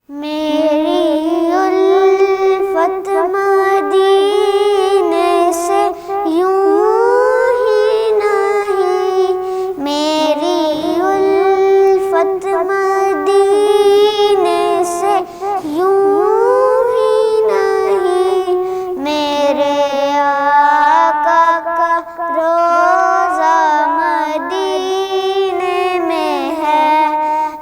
میری الفت مدینے سے یوں ہی نہیں، میری الفت مدینے سے یوں ہی نہیں، میرے آقا کا روضہ مدینے میں ہے،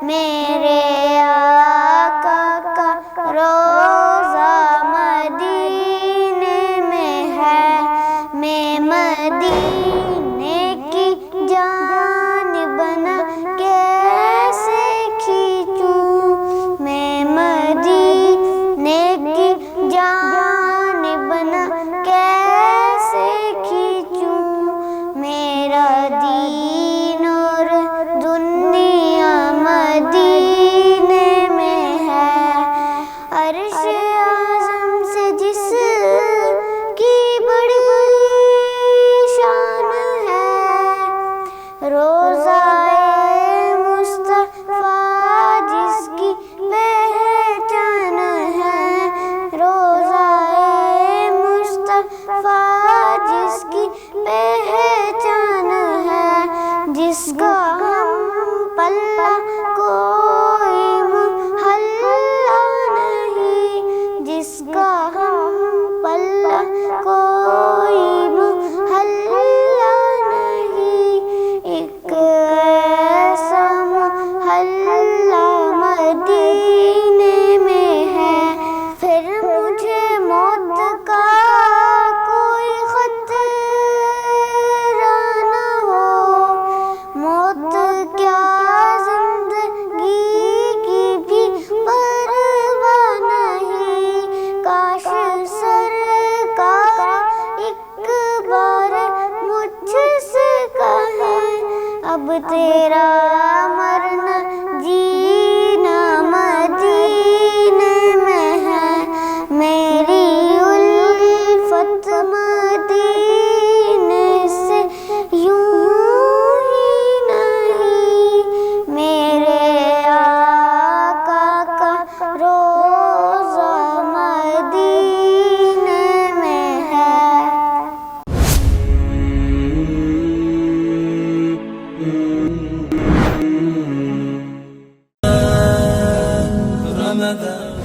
میرے آقا کا روضہ مدینے میں ہے، میں مدینے کی جانب نہ کیسے کھینچوں، میں مدینے کی جانب نہ کیسے کھینچوں، میرا دین اور دنیا مدینے میں ہے، عرش اعظم سے جس کی بڑی شان ہے، روضہ مصطفیٰ جس کی پہچان ہے، روضہ مصطفیٰ جس کی پہچان ہے، جس کا ہم پلہ کو